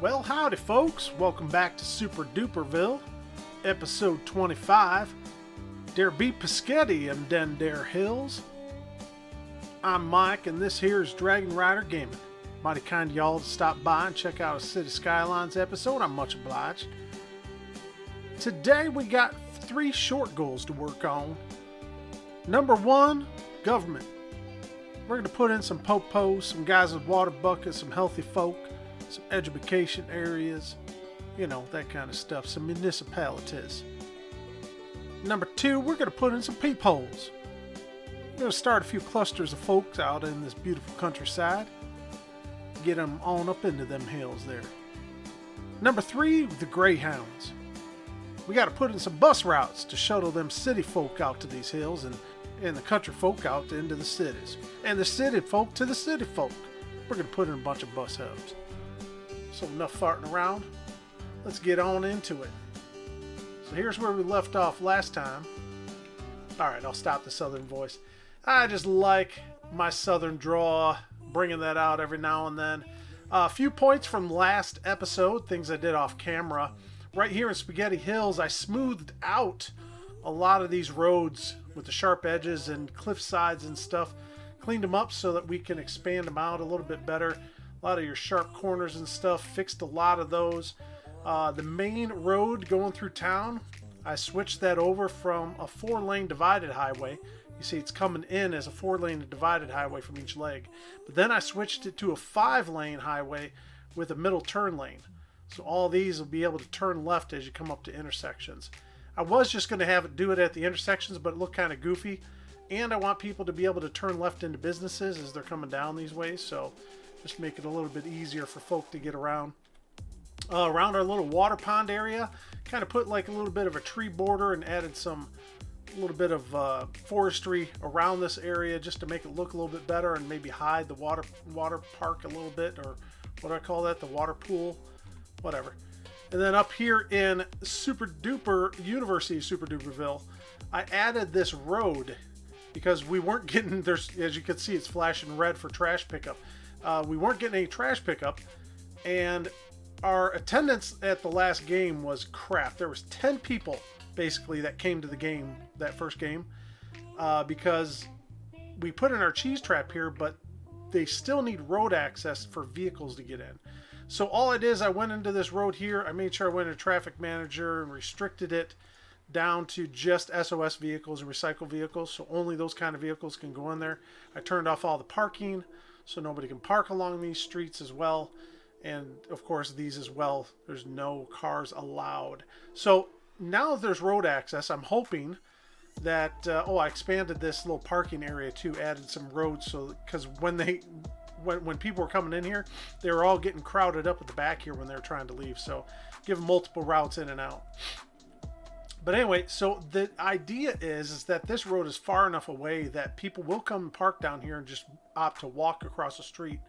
Well, howdy folks, welcome back to Super-Duperville, episode 25. There be PASKETTI in den dere hills. I'm Mike, and this here is Dragon Rider Gaming. Mighty kind of y'all to stop by and check out a City Skylines episode, I'm much obliged. Today we got 3 short goals to work on. Number 1, Gov'ment. We're going to put in some Peep-holes, some guys with water buckets, some healthy folk, some education areas, you know, that kind of stuff, some municipalities. Number 2, we're going to put in some Peep-holes. We're going to start a few clusters of folks out in this beautiful countryside. Get them on up into them hills there. Number 3, the Greyhounds. We got to put in some bus routes to shuttle them city folk out to these hills and the country folk out into the cities. And the city folk to the city folk. We're going to put in a bunch of bus hubs. So enough farting around. Let's get on into it. So here's where we left off last time. Alright, I'll stop the southern voice. I just like my southern draw, bringing that out every now and then. A few points from last episode, things I did off camera. Right here in Spaghetti Hills, I smoothed out a lot of these roads with the sharp edges and cliff sides and stuff. Cleaned them up so that we can expand them out a little bit better. A lot of your sharp corners and stuff, fixed a lot of those. The main road going through town, I switched that over from a 4-lane divided highway. You see it's coming in as a 4-lane divided highway from each leg. But then I switched it to a 5-lane highway with a middle turn lane. So all these will be able to turn left as you come up to intersections. I was just going to have it do it at the intersections, but it looked kind of goofy. And I want people to be able to turn left into businesses as they're coming down these ways. So just make it a little bit easier for folk to get around. Around our little water pond area, kind of put like a little bit of a tree border and added a little bit of forestry around this area just to make it look a little bit better and maybe hide the water park a little bit, or what do I call that? The water pool, whatever. And then up here in University of Super-Duperville, I added this road because we weren't getting, as you can see, it's flashing red for trash pickup. We weren't getting any trash pickup, and our attendance at the last game was crap. There was 10 people basically that came to the game, that first game, because we put in our cheese trap here, but they still need road access for vehicles to get in. So all I did is I went into this road here. I made sure I went to traffic manager and restricted it down to just SOS vehicles and recycle vehicles, so only those kind of vehicles can go in there. I turned off all the parking so nobody can park along these streets as well. And of course these as well, there's no cars allowed. So now there's road access. I'm hoping that I expanded this little parking area too, added some roads, so because when people were coming in here, they were all getting crowded up at the back here when they were trying to leave. So give them multiple routes in and out. But anyway, so the idea is that this road is far enough away that people will come and park down here and just opt to walk across the street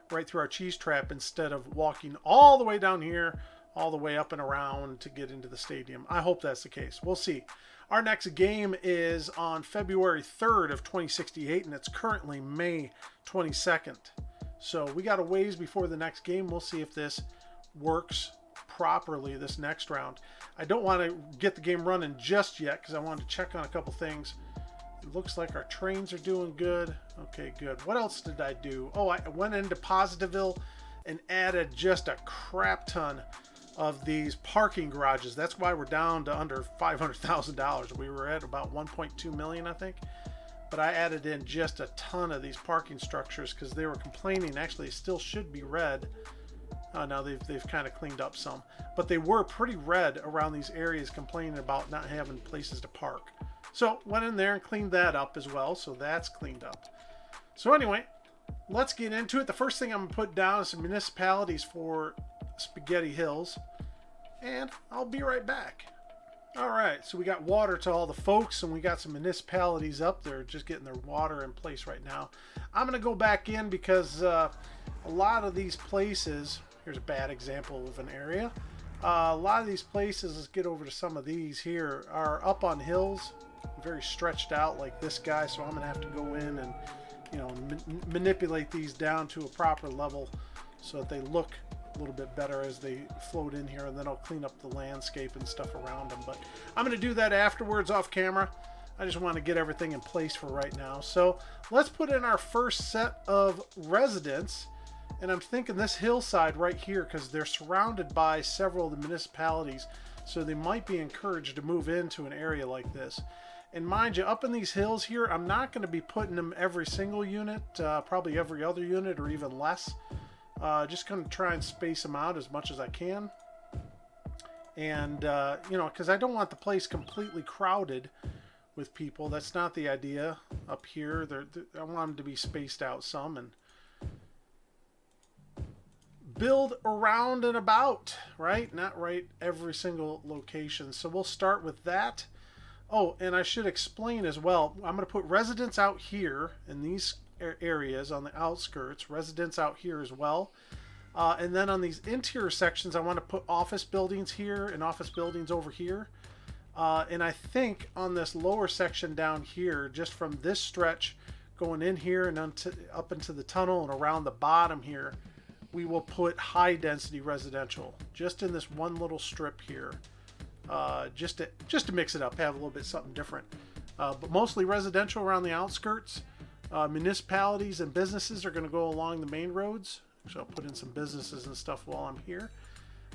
right through our cheese trap instead of walking all the way down here, all the way up and around to get into the stadium. I hope that's the case. We'll see. Our next game is on February 3rd of 2068, and it's currently May 22nd. So we got a ways before the next game. We'll see if this works properly this next round. I don't want to get the game running just yet because I want to check on a couple things. It looks like our trains are doing good. Okay, good. What else did I do? Oh, I went into Positiveville and added just a crap ton of these parking garages. That's why we're down to under $500,000. We were at about 1.2 million, I think. But I added in just a ton of these parking structures because they were complaining. Actually, it still should be red. Now they've kind of cleaned up some. But they were pretty red around these areas, complaining about not having places to park. So went in there and cleaned that up as well. So that's cleaned up. So anyway, let's get into it. The first thing I'm going to put down is some municipalities for Spaghetti Hills. And I'll be right back. Alright, so we got water to all the folks, and we got some municipalities up there just getting their water in place right now. I'm going to go back in because a lot of these places, here's a bad example of an area. A lot of these places, let's get over to some of these here, are up on hills, very stretched out like this guy, so I'm going to have to go in and manipulate these down to a proper level so that they look a little bit better as they float in here, and then I'll clean up the landscape and stuff around them. But I'm going to do that afterwards off camera. I just want to get everything in place for right now. So let's put in our first set of residents. And I'm thinking this hillside right here, because they're surrounded by several of the municipalities, so they might be encouraged to move into an area like this. And mind you, up in these hills here, I'm not going to be putting them every single unit, probably every other unit or even less. Just going to try and space them out as much as I can. And, you know, because I don't want the place completely crowded with people. That's not the idea up here. I want them to be spaced out some and build around and about, right? Not right every single location. So we'll start with that. Oh, and I should explain as well, I'm going to put residents out here in these areas on the outskirts, residents out here as well. And then on these interior sections, I want to put office buildings here and office buildings over here. And I think on this lower section down here, just from this stretch going in here and up into the tunnel and around the bottom here, we will put high density residential just in this one little strip here. Just to mix it up, have a little bit something different, but mostly residential around the outskirts. Municipalities and businesses are going to go along the main roads, so I'll put in some businesses and stuff while I'm here,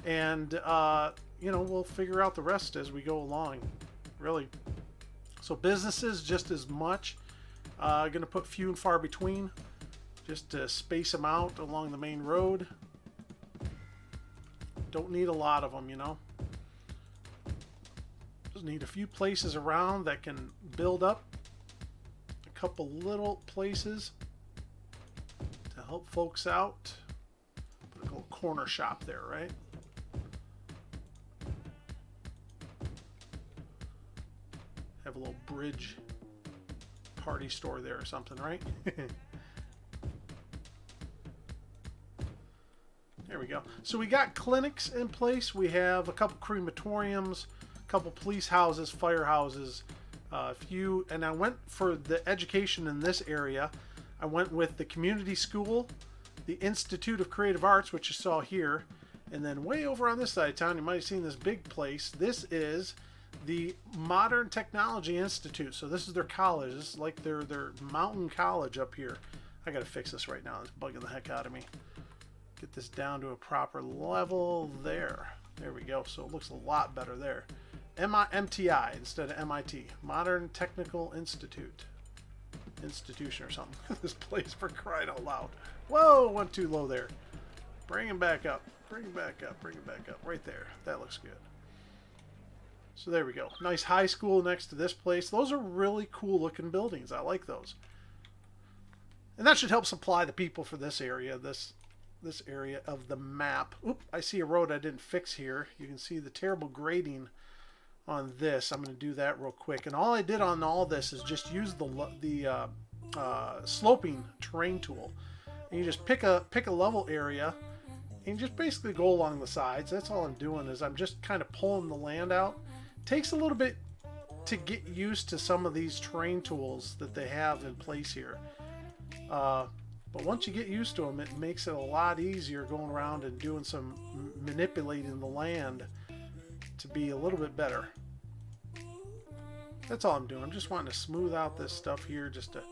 and you know, we'll figure out the rest as we go along, really. So businesses just as much, going to put few and far between just to space them out along the main road. Don't need a lot of them, you know. Just need a few places around that can build up, a couple little places to help folks out. Put a little corner shop there, right? Have a little bridge party store there or something, right? There we go. So we got clinics in place. We have a couple crematoriums, couple police houses, firehouses, a few, and I went for the education in this area. I went with the community school, the Institute of Creative Arts, which you saw here, and then way over on this side of town, you might have seen this big place. This is the Modern Technology Institute. So this is their college. This is like their mountain college up here. I gotta fix this right now. It's bugging the heck out of me. Get this down to a proper level there. There we go. So it looks a lot better there. MTI instead of MIT. Modern Technical Institute. Institution or something. This place, for crying out loud. Whoa, went too low there. Bring him back up. Bring him back up. Bring him back up. Right there. That looks good. So there we go. Nice high school next to this place. Those are really cool looking buildings. I like those. And that should help supply the people for this area. This area of the map. Oop, I see a road I didn't fix here. You can see the terrible grading on this. I'm going to do that real quick. And all I did on all this is just use the sloping terrain tool. And you just pick a level area and just basically go along the sides. That's all I'm doing, is I'm just kind of pulling the land out. Takes a little bit to get used to some of these terrain tools that they have in place here. But once you get used to them, it makes it a lot easier going around and doing some manipulating the land to be a little bit better. That's all I'm doing. I'm just wanting to smooth out this stuff here, just to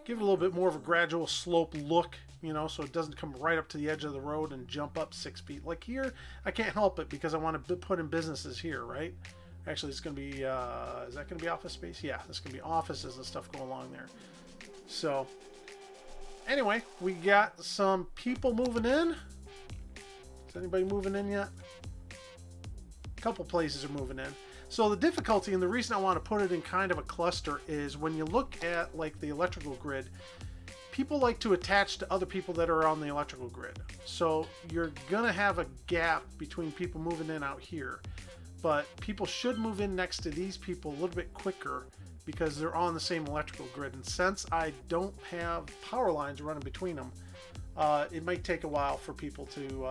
give it a little bit more of a gradual slope look, you know, so it doesn't come right up to the edge of the road and jump up 6 feet. Like here, I can't help it because I want to put in businesses here, right? Actually, it's going to be, is that going to be office space? Yeah, it's going to be offices and stuff going along there. So anyway, we got some people moving in. Is anybody moving in yet? A couple places are moving in. So the difficulty, and the reason I want to put it in kind of a cluster, is when you look at like the electrical grid, people like to attach to other people that are on the electrical grid. So you're going to have a gap between people moving in out here. But people should move in next to these people a little bit quicker because they're on the same electrical grid. And since I don't have power lines running between them, it might take a while for people to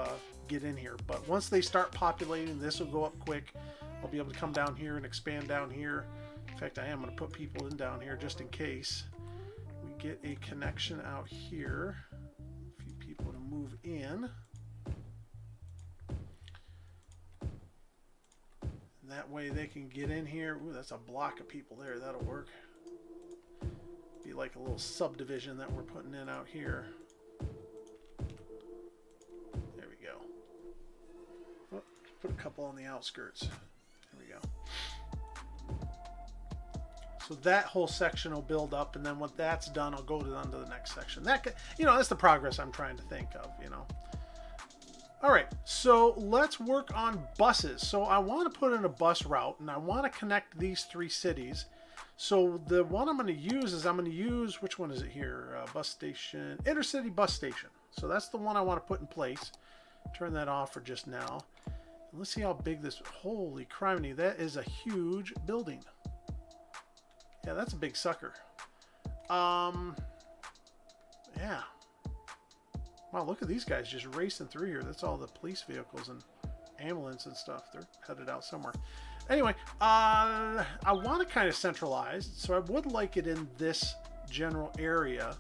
get in here. But once they start populating, this will go up quick. I'll be able to come down here and expand down here. In fact, I am going to put people in down here just in case we get a connection out here. A few people to move in. That way they can get in here. Ooh, that's a block of people there. That'll work. Be like a little subdivision that we're putting in out here. There we go. Oh, put a couple on the outskirts. There we go. So that whole section will build up, and then when that's done, I'll go on to the next section. That, you know, that's the progress I'm trying to think of, you know. All right, so let's work on buses. So I want to put in a bus route, and I want to connect these 3 cities. So the one I'm going to use is which one is it here? Bus station, intercity bus station. So that's the one I want to put in place. Turn that off for just now. And let's see how big this, holy criminy, that is a huge building. Yeah, that's a big sucker. Yeah. Wow, look at these guys just racing through here. That's all the police vehicles and ambulance and stuff. They're headed out somewhere. Anyway, I want to kind of centralize, so I would like it in this general area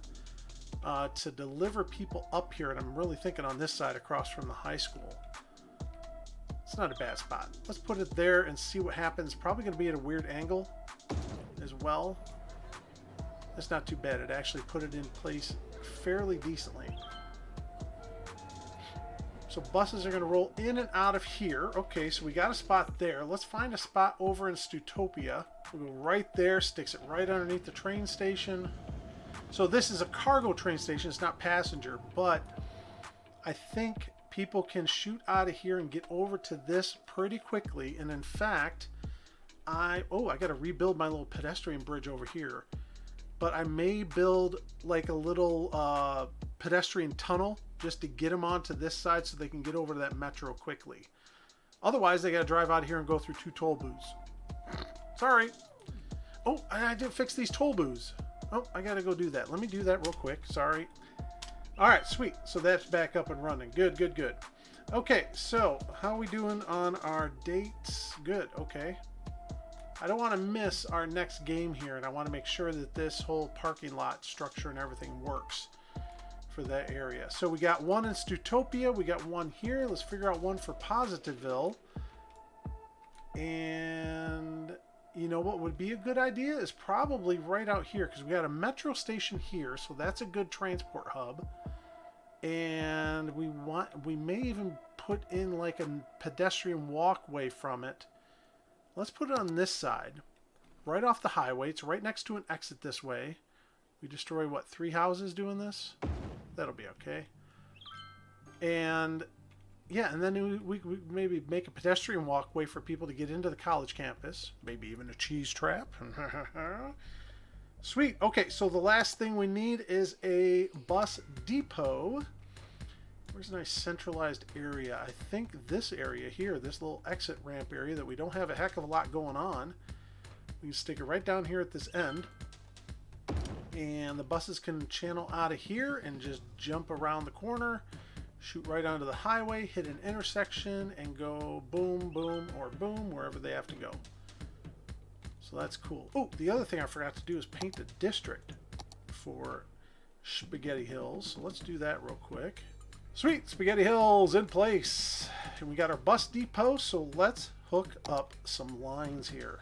to deliver people up here. And I'm really thinking on this side across from the high school. It's not a bad spot. Let's put it there and see what happens. Probably going to be at a weird angle as well. That's not too bad. It actually put it in place fairly decently. So buses are going to roll in and out of here. Okay, so we got a spot there. Let's find a spot over in Stutopia. We'll go right there, sticks it right underneath the train station. So this is a cargo train station. It's not passenger, but I think people can shoot out of here and get over to this pretty quickly. And in fact, I got to rebuild my little pedestrian bridge over here. But I may build like a little pedestrian tunnel just to get them onto this side so they can get over to that metro quickly. Otherwise, they got to drive out here and go through 2 toll booths. Sorry. Oh, I didn't fix these toll booths. Oh, I got to go do that. Let me do that real quick. Sorry. All right, sweet. So that's back up and running. Good, good, good. Okay, so how are we doing on our dates? Good, okay. I don't want to miss our next game here, and I want to make sure that this whole parking lot structure and everything works for that area. So we got one in Stutopia, we got one here. Let's figure out one for Positiveville. And you know what would be a good idea is probably right out here, because we got a metro station here, so that's a good transport hub. And we may even put in like a pedestrian walkway from it. Let's put it on this side, right off the highway. It's right next to an exit this way. We destroy, what, 3 houses doing this? That'll be okay. And, yeah, and then we maybe make a pedestrian walkway for people to get into the college campus. Maybe even a cheese trap. Sweet. Okay, so the last thing we need is a bus depot. Where's a nice centralized area? I think this area here, this little exit ramp area that we don't have a heck of a lot going on. We can stick it right down here at this end. And the buses can channel out of here and just jump around the corner, shoot right onto the highway, hit an intersection, and go boom, boom, or boom, wherever they have to go. So that's cool. Oh, the other thing I forgot to do is paint the district for Spaghetti Hills. So let's do that real quick. Sweet, Spaghetti Hills in place. And we got our bus depot, so let's hook up some lines here.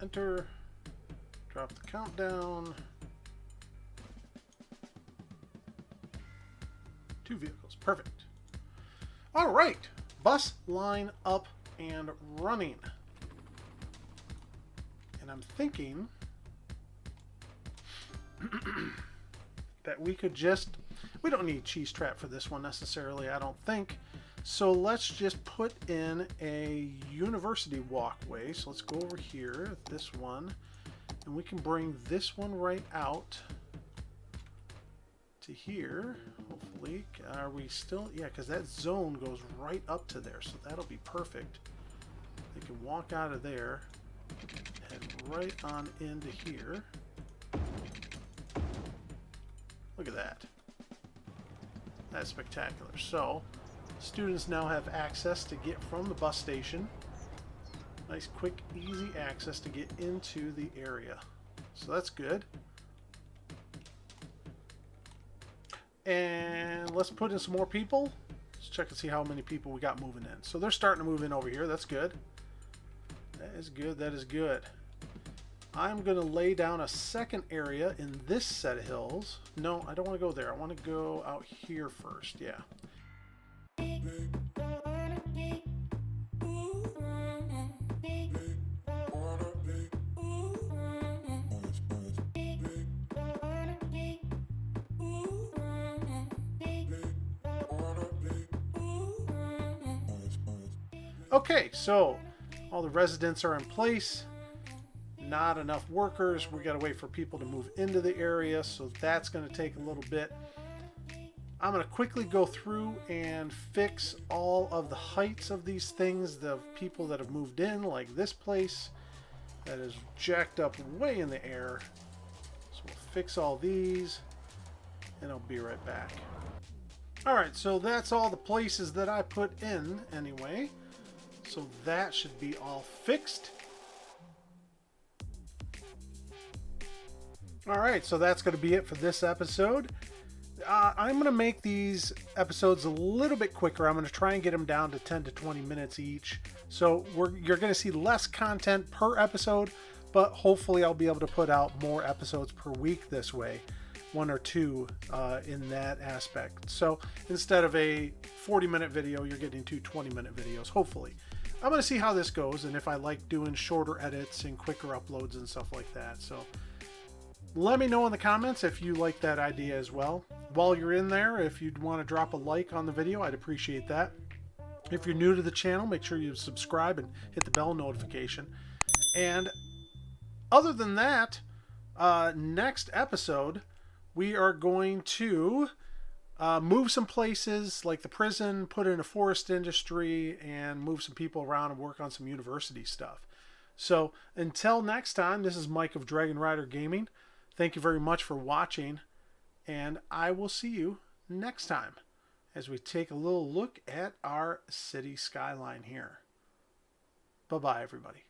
Enter, drop the countdown. 2 vehicles, perfect. All right, bus line up and running. And I'm thinking that we could just, we don't need cheese trap for this one necessarily, I don't think. So let's just put in a university walkway. So let's go over here, this one, and we can bring this one right out to here, hopefully. Are we still, yeah, because that zone goes right up to there, so that'll be perfect. They can walk out of there, head right on into here. Look at that. That's spectacular. So, students now have access to get from the bus station. Nice, quick, easy access to get into the area. So that's good. And let's put in some more people. Let's check and see how many people we got moving in. So they're starting to move in over here. That's good. That is good. That is good. I'm going to lay down a second area in this set of hills. No, I don't want to go there. I want to go out here first. Yeah. Okay, so all the residents are in place. Not enough workers. We got to wait for people to move into the area, so that's going to take a little bit. I'm going to quickly go through and fix all of the heights of these things, the people that have moved in, like this place that is jacked up way in the air. So we'll fix all these, and I'll be right back. Alright, so that's all the places that I put in anyway. So that should be all fixed. Alright, so that's going to be it for this episode. I'm going to make these episodes a little bit quicker. I'm going to try and get them down to 10 to 20 minutes each. So you're going to see less content per episode, but hopefully I'll be able to put out more episodes per week this way. 1 or 2 in that aspect. So instead of a 40-minute video, you're getting 2 20-minute videos, hopefully. I'm going to see how this goes and if I like doing shorter edits and quicker uploads and stuff like that. So let me know in the comments if you like that idea as well. While you're in there, if you'd want to drop a like on the video, I'd appreciate that. If you're new to the channel, make sure you subscribe and hit the bell notification. And other than that, next episode, we are going to move some places like the prison, put in a forest industry, and move some people around and work on some university stuff. So until next time, this is Mike of Dragon Rider Gaming. Thank you very much for watching, and I will see you next time as we take a little look at our city skyline here. Bye-bye, everybody.